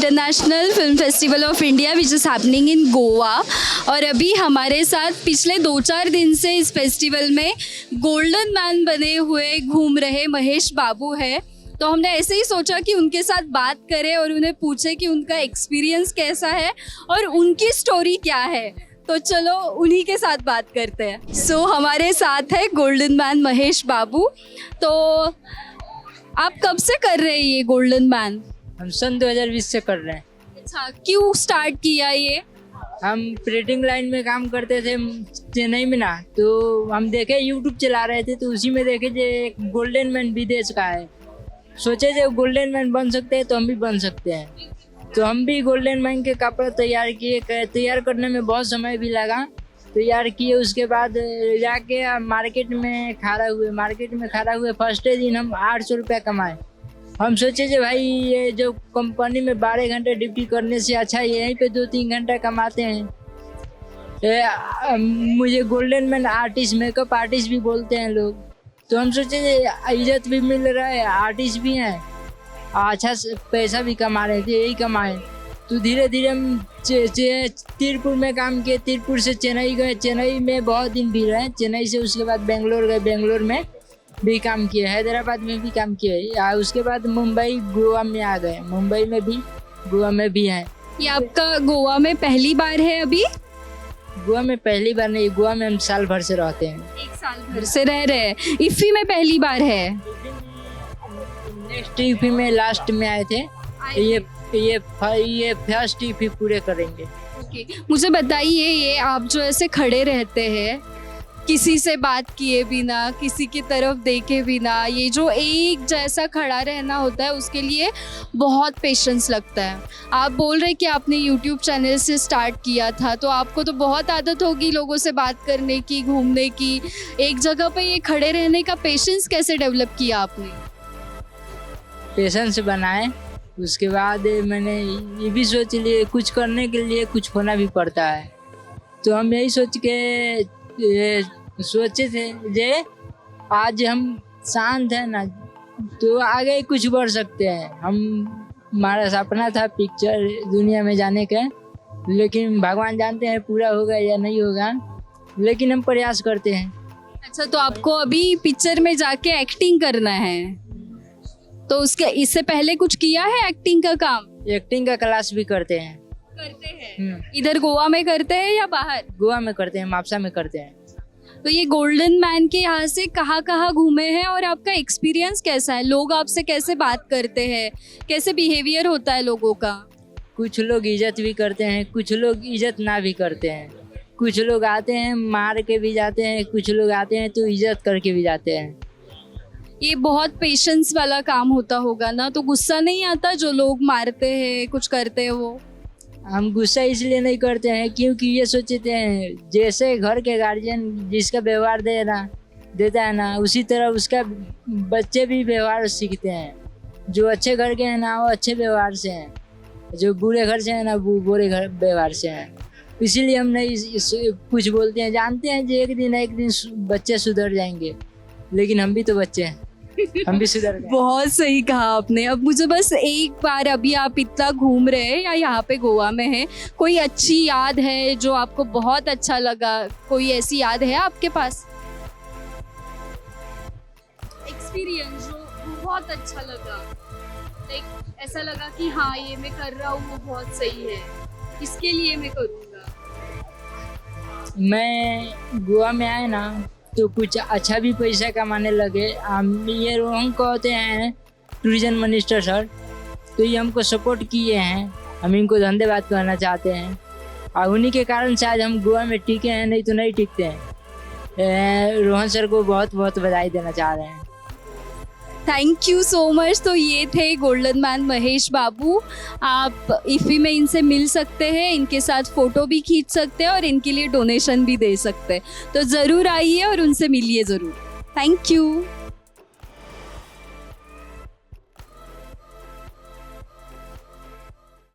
International film festival of India which is happening in Goa. और अभी हमारे साथ पिछले 2-4 दिन से इस फेस्टिवल में गोल्डन मैन बने हुए घूम रहे महेश बाबू है। तो हमने ऐसे ही सोचा कि उनके साथ बात करें और उन्हें पूछे कि उनका एक्सपीरियंस कैसा है और उनकी स्टोरी क्या है। तो चलो उन्हीं के साथ बात करते हैं। सो हमारे साथ है गोल्डन मैन महेश बाबू। तो आप कब से कर रहे हैं ये गोल्डन मैन? हम सन 2020 से कर रहे हैं। अच्छा, क्यों स्टार्ट किया ये? हम प्रिंटिंग लाइन में काम करते थे चेन्नई में ना, तो हम देखे यूट्यूब चला रहे थे, तो उसी में देखे जो एक गोल्डन मैन विदेश का है। सोचे जो गोल्डन मैन बन सकते हैं तो हम भी बन सकते हैं। तो हम भी गोल्डन मैन के कपड़े तैयार किए। तैयार करने में बहुत समय भी लगा। तैयार किए, उसके बाद जाके मार्केट में खड़ा हुए फर्स्ट दिन हम 800 रुपया कमाए। हम सोचे जो भाई ये जो कंपनी में 12 घंटे ड्यूटी करने से अच्छा यहीं पे 2-3 घंटा कमाते हैं। मुझे golden man artist, makeup artist भी बोलते हैं लोग। तो हम सोचे इज्जत भी मिल रहा है, आर्टिस्ट भी हैं, अच्छा पैसा भी कमा रहे थे, यही कमाए। तो धीरे धीरे हम तिरुपुर में काम किए। तिरुपुर से चेन्नई गए, चेन्नई में बहुत दिन भी रहे। चेन्नई से उसके बाद बेंगलोर गए, बेंगलोर में भी काम किए, हैदराबाद में भी काम किए। उसके बाद मुंबई गोवा में आ गए, मुंबई में भी गोवा में भी हैं। ये आपका गोवा में पहली बार है अभी? गोवा में पहली बार नहीं, गोवा में हम साल भर से रहते हैं। 1 साल भर से रह रहे हैं। इफ्फी में पहली बार है? नेक्स्ट ईपी में लास्ट में आए थे। ये फर्स्ट ईपी पूरे करेंगे। ओके, मुझे बताइए, ये आप जो ऐसे खड़े रहते हैं किसी से बात किए बिना, किसी की तरफ देखे बिना, ये जो एक जैसा खड़ा रहना होता है उसके लिए बहुत पेशेंस लगता है। आप बोल रहे कि आपने यूट्यूब चैनल से स्टार्ट किया था, तो आपको तो बहुत आदत होगी लोगों से बात करने की, घूमने की। एक जगह पे ये खड़े रहने का पेशेंस कैसे डेवलप किया आपने? पेशेंस बनाए, उसके बाद मैंने ये भी सोच लिए कुछ करने के लिए कुछ होना भी पड़ता है। तो हम यही सोच के सोचे थे जे आज हम शांत है ना, तो आगे कुछ बढ़ सकते हैं। हमारा सपना था पिक्चर दुनिया में जाने का, लेकिन भगवान जानते हैं पूरा होगा या नहीं होगा, लेकिन हम प्रयास करते हैं। अच्छा, तो आपको अभी पिक्चर में जाके एक्टिंग करना है, तो उसके इससे पहले कुछ किया है एक्टिंग का काम? एक्टिंग का क्लास भी करते हैं। इधर गोवा में करते हैं या बाहर? गोवा में करते हैं, मापसा में करते हैं। तो ये गोल्डन मैन के यहाँ से कहाँ कहाँ घूमे हैं और आपका एक्सपीरियंस कैसा है? लोग आपसे कैसे बात करते हैं, कैसे बिहेवियर होता है लोगों का? कुछ लोग इज्जत भी करते हैं, कुछ लोग इज्जत ना भी करते हैं। कुछ लोग आते हैं मार के भी जाते हैं, कुछ लोग आते हैं तो इज्जत करके भी जाते हैं। ये बहुत पेशेंस वाला काम होता होगा ना, तो गुस्सा नहीं आता जो लोग मारते हैं, कुछ करते हैं वो? हम गुस्सा इसलिए नहीं करते हैं क्योंकि ये सोचते हैं जैसे घर के गार्जियन जिसका व्यवहार देता है ना, उसी तरह उसका बच्चे भी व्यवहार सीखते हैं। जो अच्छे घर के हैं ना वो अच्छे व्यवहार से हैं, जो बुरे घर से हैं ना वो बुरे घर व्यवहार से हैं। इसीलिए हम नहीं कुछ बोलते हैं, जानते हैं कि एक दिन बच्चे सुधर जाएंगे, लेकिन हम भी तो बच्चे हैं, हम भी सुधर गए। बहुत सही कहा आपने। अब मुझे बस एक बार, अभी आप इतना घूम रहे हैं या यहाँ पे गोवा में हैं, कोई अच्छी याद है जो आपको बहुत अच्छा लगा? कोई ऐसी याद है आपके पास एक्सपीरियंस जो बहुत अच्छा लगा, लाइक ऐसा लगा कि हाँ ये मैं कर रहा हूँ वो बहुत सही है, इसके लिए मैं करूँगा? मैं गोवा में आए ना तो कुछ अच्छा भी पैसा कमाने लगे। ये रोहन कहते हैं टूरिज्म मिनिस्टर सर, तो ये हमको सपोर्ट किए हैं। हम इनको धन्यवाद करना चाहते हैं, और उन्हीं के कारण शायद हम गोवा में टिके हैं, नहीं तो नहीं टिकते हैं। रोहन सर को बहुत बहुत बधाई देना चाह रहे हैं। Thank you so much. तो ये थे गोल्डन मैन महेश बाबू। आप इफ़ी में इनसे मिल सकते हैं, इनके साथ फ़ोटो भी खींच सकते हैं और इनके लिए डोनेशन भी दे सकते हैं। तो ज़रूर आइए और उनसे मिलिए ज़रूर। Thank you.